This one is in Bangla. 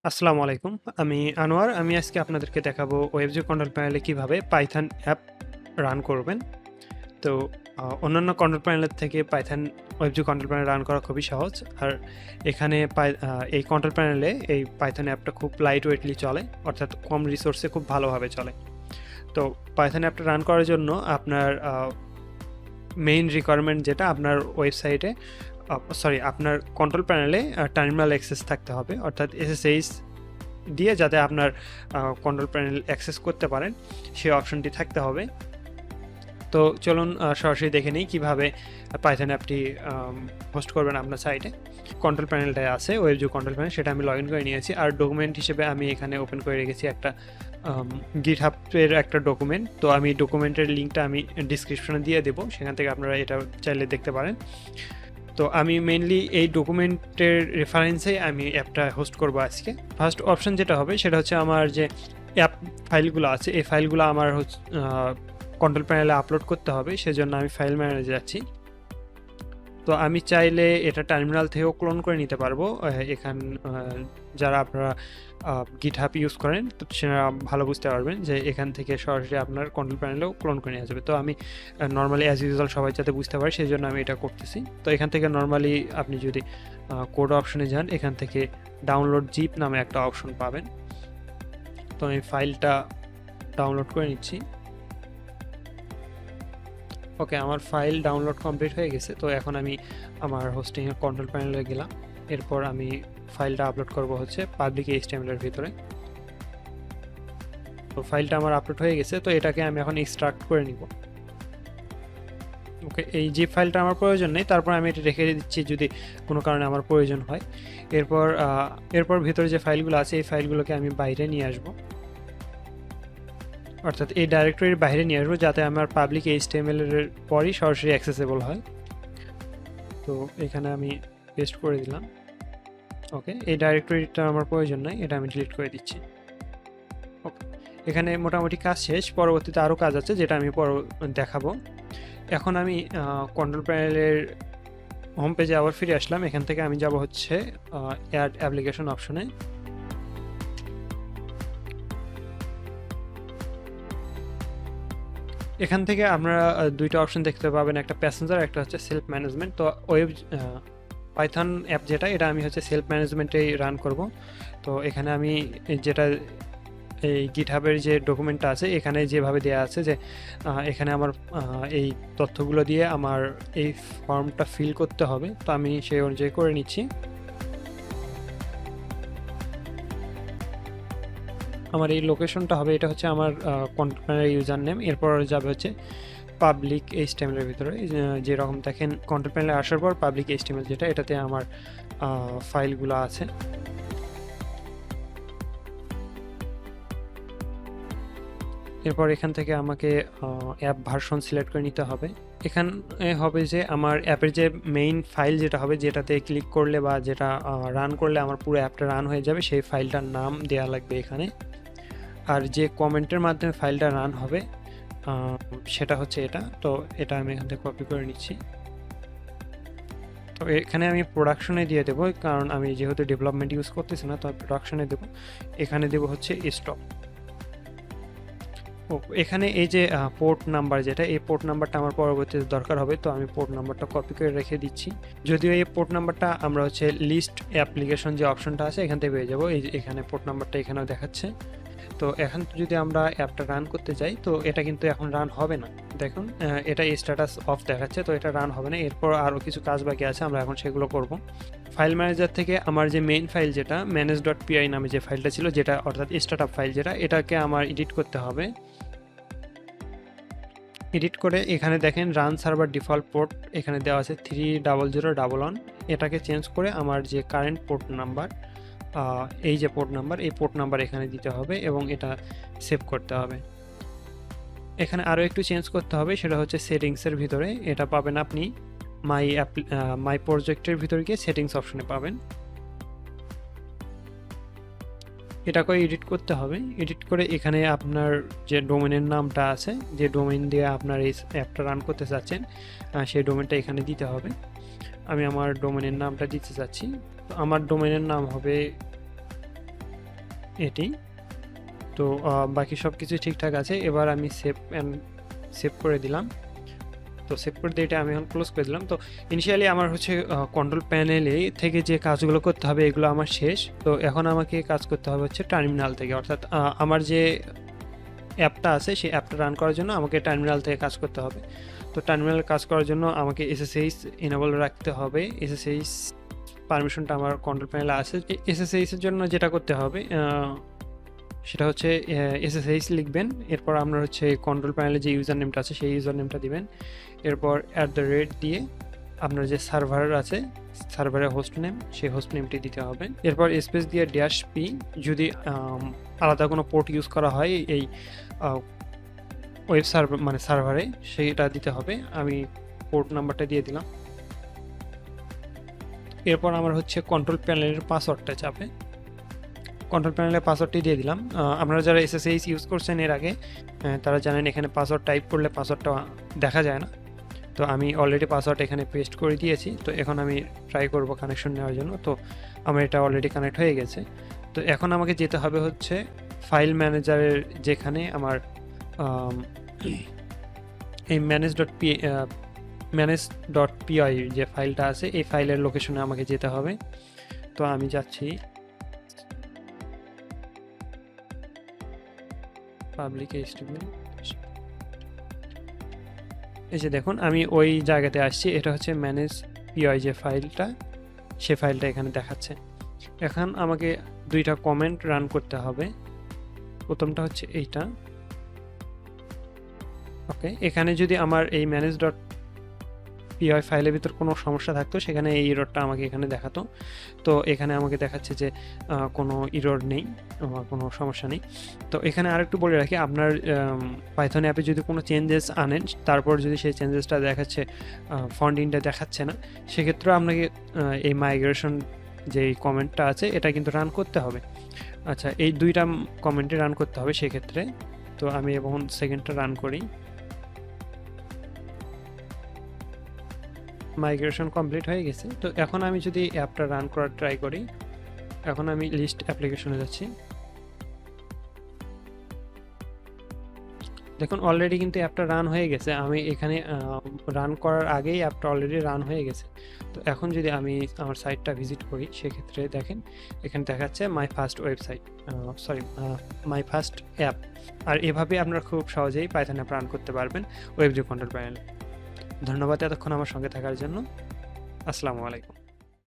আসসালামু আলাইকুম। আমি আনোয়ার। আমি আজকে আপনাদেরকে দেখাবো ওয়েবজো কন্ট্রোল প্যানেলে কিভাবে পাইথন অ্যাপ রান করবেন। তো অন্যান্য কন্ট্রোল প্যানেলের থেকে পাইথন ওয়েবজো কন্ট্রোল প্যানেল রান করা খুবই সহজ। আর এখানে এই কন্ট্রোল প্যানেলে এই পাইথন অ্যাপটা খুব লাইট ওয়েটলি চলে, অর্থাৎ কম রিসোর্সে খুব ভালোভাবে চলে। তো পাইথন অ্যাপটা রান করার জন্য আপনার মেইন রিকোয়ারমেন্ট যেটা আপনার ওয়েবসাইটে আপনার কন্ট্রোল প্যানেলে টার্মিনাল অ্যাক্সেস থাকতে হবে, অর্থাৎ এসএসএইচ দিয়ে যাতে আপনার কন্ট্রোল প্যানেল অ্যাক্সেস করতে পারেন সেই অপশনটি থাকতে হবে। তো চলুন সরাসরি দেখে নিই কীভাবে পাইথন অ্যাপটি হোস্ট করবেন আপনার সাইটে। কন্ট্রোল প্যানেলটায় আছে ওয়েবজো কন্ট্রোল প্যানেল, সেটা আমি লগ ইন করে নিয়েছি। আর ডকুমেন্ট হিসেবে আমি এখানে ওপেন করে রেখেছি একটা গিটহাবের একটা ডকুমেন্ট। তো আমি ডকুমেন্টের লিঙ্কটা আমি ডিসক্রিপশনে দিয়ে দেবো, সেখান থেকে আপনারা এটা চাইলে দেখতে পারেন। তো আমি মেইনলি এই ডকুমেন্টের রেফারেন্সে আমি অ্যাপটা হোস্ট করব আজকে। ফার্স্ট অপশন যেটা হবে সেটা হচ্ছে আমার যে অ্যাপ ফাইলগুলো আছে, এই ফাইলগুলো আমার কন্ট্রোল প্যানেলে আপলোড করতে হবে, সেজন্য আমি ফাইল ম্যানেজারে যাচ্ছি। তো আমি চাইলে এটা টার্মিনাল থেকেও ক্লোন করে নিতে পারবো। যারা আপনারা গিটহাব ইউজ করেন তো সেটা ভালো বুঝতে পারবেন যে এখান থেকে সরাসরি আপনার কন্ট্রোল প্যানেলেও ক্লোন করে নেওয়া যাবে। তো আমি নর্মালি অ্যাজ ইউজুয়াল সবাই যাতে বুঝতে পারে সেই জন্য আমি এটা করতেছি। তো এখান থেকে নর্মালি আপনি যদি কোড অপশনে যান, এখান থেকে ডাউনলোড জিপ নামে একটা অপশন পাবেন। তো আমি ফাইলটা ডাউনলোড করে নিচ্ছি। ওকে, আমার ফাইল ডাউনলোড কমপ্লিট হয়ে গেছে। তো এখন আমি আমার হোস্টিংয়ের কন্ট্রোল প্যানেলে গেলাম। এরপর আমি ফাইলটা আপলোড করব হচ্ছে পাবলিক HTML এর ভিতরে। তো ফাইলটা আমার আপলোড হয়ে গেছে, তো এটাকে আমি এখন এক্সট্রাক্ট করে নিব। ওকে, এই জিপ ফাইলটা আমার প্রয়োজন নেই, তারপর আমি এটা রেখে দিচ্ছি যদি কোনো কারণে আমার প্রয়োজন হয়। এরপর ভিতরে যে ফাইলগুলো আছে এই ফাইলগুলোকে আমি বাইরে নিয়ে আসবো, অর্থাৎ এই ডাইরেক্টরির বাইরে নিয়ে আসবো যাতে আমার পাবলিক HTML এর পরই সরাসরি অ্যাক্সেসেবল হয়। তো এখানে আমি পেস্ট করে দিলাম। ওকে, এই ডাইরেক্টরিটা আমার প্রয়োজন নাই, এটা আমি ডিলিট করে দিচ্ছি। ওকে, এখানে মোটামুটি কাজ শেষ। পরবর্তীতে আরও কাজ আছে যেটা আমি দেখাবো। এখন আমি কন্ট্রোল প্যানেলের হোম পেজে আবার ফিরে আসলাম। এখান থেকে আমি যাব হচ্ছে অ্যাড অ্যাপ্লিকেশন অপশনে। এখান থেকে আপনারা দুইটা অপশন দেখতে পাবেন, একটা প্যাসেঞ্জার, একটা হচ্ছে সেলফ ম্যানেজমেন্ট। তো পাইথন অ্যাপ যেটা, এটা আমি হচ্ছে সেলফ ম্যানেজমেন্টেই রান করব। তো এখানে আমি যেটা এই গিটহাবের যে ডকুমেন্টটা আছে এখানে যেভাবে দেওয়া আছে যে এখানে আমার এই তথ্যগুলো দিয়ে আমার এই ফর্মটা ফিল করতে হবে। তো আমি সেই অনুযায়ী করে নিচ্ছি। আমার এই লোকেশনটা হবে, এটা হচ্ছে আমার কন্ট্রোল ইউজার নেম। এরপর যাবে হচ্ছে পাবলিক HTML এর ভিতরে, যেরকম দেখেন কন্ট্রোল প্যানেলে আসার পর পাবলিক HTML যেটা, এটাতে আমার ফাইলগুলো আছে। এরপর এখান থেকে আমাকে অ্যাপ ভার্সন সিলেক্ট করে নিতে হবে। এখানে হবে যে আমার অ্যাপের যে মেইন ফাইল যেটা হবে, যেটাতে ক্লিক করলে বা যেটা রান করলে আমার পুরো অ্যাপটা রান হয়ে যাবে, সেই ফাইলটার নাম দেওয়া লাগবে এখানে। আর যে কমেন্টের মাধ্যমে ফাইলটা রান হবে সেটা হচ্ছে এটা। তো এটা আমি এখান থেকে কপি করে নিচ্ছি। তো এখানে আমি প্রোডাকশনে দিয়ে দেবো, কারণ আমি যেহেতু ডেভেলপমেন্ট ইউজ করতেছি না, তো প্রোডাকশনে দেবো। এখানে দেবো হচ্ছে স্টপ। এখানে এই যে পোর্ট নাম্বার যেটা, এই পোর্ট নাম্বারটা আমার পরবর্তীতে দরকার হবে, তো আমি পোর্ট নাম্বারটা কপি করে রেখে দিচ্ছি। যদিও এই পোর্ট নাম্বারটা আমরা হচ্ছে লিস্ট অ্যাপ্লিকেশন যে অপশনটা আছে এখান থেকে পেয়ে যাবো। এখানে পোর্ট নাম্বারটা এখানেও দেখাচ্ছে। তো এখন যদি আমরা অ্যাপটা রান করতে যাই, তো এটা কিন্তু এখন রান হবে না। দেখুন এটা স্ট্যাটাস অফ দেখাচ্ছে, তো এটা রান হবে না। এরপর আরও কিছু কাজ বাকি আছে, আমরা এখন সেগুলো করব। ফাইল ম্যানেজার থেকে আমার যে মেইন ফাইল যেটা manage.py নামে যে ফাইলটা ছিল, যেটা অর্থাৎ স্টার্টআপ ফাইল যেটা, এটাকে আমার এডিট করতে হবে। এডিট করে এখানে দেখেন রান সার্ভার ডিফল্ট পোর্ট এখানে দেওয়া আছে 30011। এটাকে চেঞ্জ করে আমার যে কারেন্ট পোর্ট নাম্বার, এই যে পোর্ট নাম্বার, এই পোর্ট নাম্বার এখানে দিতে হবে এবং এটা সেভ করতে হবে। এখানে আরও একটু চেঞ্জ করতে হবে, সেটা হচ্ছে সেটিংসের ভিতরে। এটা পাবেন আপনি মাই প্রজেক্টের ভিতরে গিয়ে সেটিংস অপশনে পাবেন। এটাকে এডিট করতে হবে। এডিট করে এখানে আপনার যে ডোমেনের নামটা আছে, যে ডোমেন দিয়ে আপনার এই অ্যাপটা রান করতে চাচ্ছেন, সেই ডোমেনটা এখানে দিতে হবে। আমি আমার ডোমেনের নামটা দিতে চাচ্ছি। তো আমার ডোমেনের নাম হবে এটি। তো বাকি সব কিছুই ঠিকঠাক আছে। এবার আমি সেভ করে দিলাম। তো সেভ করে দিয়ে এটা আমি এখন ক্লোজ করে দিলাম। তো ইনিশিয়ালি আমার হচ্ছে কন্ট্রোল প্যানেলে থেকে যে কাজগুলো করতে হবে এগুলো আমার শেষ। তো এখন আমাকে কাজ করতে হবে হচ্ছে টার্মিনাল থেকে, অর্থাৎ আমার যে অ্যাপটা আছে সেই অ্যাপটা রান করার জন্য আমাকে টার্মিনাল থেকে কাজ করতে হবে। তো টার্মিনাল কাজ করার জন্য আমাকে এসএসএইচ এনেবল রাখতে হবে। এসএসএইচ পারমিশনটা আমার কন্ট্রোল প্যানেলে আছে। এসএসএইচ এর জন্য যেটা করতে হবে সেটা হচ্ছে এসএসএইচ লিখবেন, এরপর আপনার হচ্ছে কন্ট্রোল প্যানেলে যে ইউজার নেমটা আছে সেই ইউজার নেমটা দিবেন, এরপর @ দিয়ে আপনার যে সার্ভার আছে সার্ভারের হোস্ট নেম সেই হোস্ট নেমটি দিতে হবে, এরপর স্পেস দিয়ে -p যদি আলাদা কোনো পোর্ট ইউজ করা হয় এই ওয়েব সার্ভার মানে সার্ভারে সেইটা দিতে হবে। আমি পোর্ট নাম্বারটা দিয়ে দিলাম। এরপর আমার হচ্ছে কন্ট্রোল প্যানেলের পাসওয়ার্ডটা চাপে, কন্ট্রোল প্যানেলের পাসওয়ার্ডটি দিয়ে দিলাম। আপনারা যারা এসএসএইচ ইউজ করছেন এর আগে তারা জানেন এখানে পাসওয়ার্ড টাইপ করলে পাসওয়ার্ডটা দেখা যায় না। তো আমি অলরেডি পাসওয়ার্ড এখানে পেস্ট করে দিয়েছি। তো এখন আমি ট্রাই করব কানেকশন নেওয়ার জন্য। তো আমার এটা অলরেডি কানেক্ট হয়ে গেছে। তো এখন আমাকে যেতে হবে হচ্ছে ফাইল ম্যানেজারের যেখানে আমার এই manage.py যে ফাইলটা আছে এই ফাইলের লোকেশনে আমাকে যেতে হবে। তো আমি যাচ্ছি পাবলিক HTML। এই যে দেখুন আমি ওই জায়গাতে আসছি, এটা হচ্ছে manage.py যে ফাইলটা সে ফাইলটা এখানে দেখাচ্ছে। এখন আমাকে দুইটা কমেন্ট রান করতে হবে। প্রথমটা হচ্ছে এইটা, ওকে। এখানে যদি আমার এই manage.py ফাইলের ভিতর কোনো সমস্যা থাকতো সেখানে এই ইররটা আমাকে এখানে দেখাতো। তো এখানে আমাকে দেখাচ্ছে যে কোনো ইরর নেই, কোনো সমস্যা নেই। তো এখানে আরেকটু বলে রাখি, আপনার পাইথন অ্যাপে যদি কোনো চেঞ্জেস আনেন তারপর যদি সেই চেঞ্জেসটা দেখাচ্ছে ফন্টিংটা দেখাচ্ছে না, সেক্ষেত্রে আপনাকে এই মাইগ্রেশন যেই কমেন্টটা আছে এটা কিন্তু রান করতে হবে। আচ্ছা, এই দুইটা কমেন্টে রান করতে হবে সেক্ষেত্রে। তো আমি এখন সেকেন্ডটা রান করি। মাইগ্রেশন কমপ্লিট হয়ে গেছে। তো এখন আমি যদি অ্যাপটা রান করার ট্রাই করি, এখন আমি লিস্ট অ্যাপ্লিকেশনে যাচ্ছি। দেখুন অলরেডি কিন্তু অ্যাপটা রান হয়ে গেছে। আমি এখানে রান করার আগেই অ্যাপটা অলরেডি রান হয়ে গেছে। তো এখন যদি আমি আমার সাইটটা ভিজিট করি সেক্ষেত্রে দেখেন এখানে দেখাচ্ছে my first website, my first app. আর এভাবে আপনারা খুব সহজেই পাইথন অ্যাপ রান করতে পারবেন ওয়েবজো কন্ট্রোল প্যানেলে। ধন্যবাদ এতক্ষণ আমার সঙ্গে থাকার জন্য। আসসালামু আলাইকুম।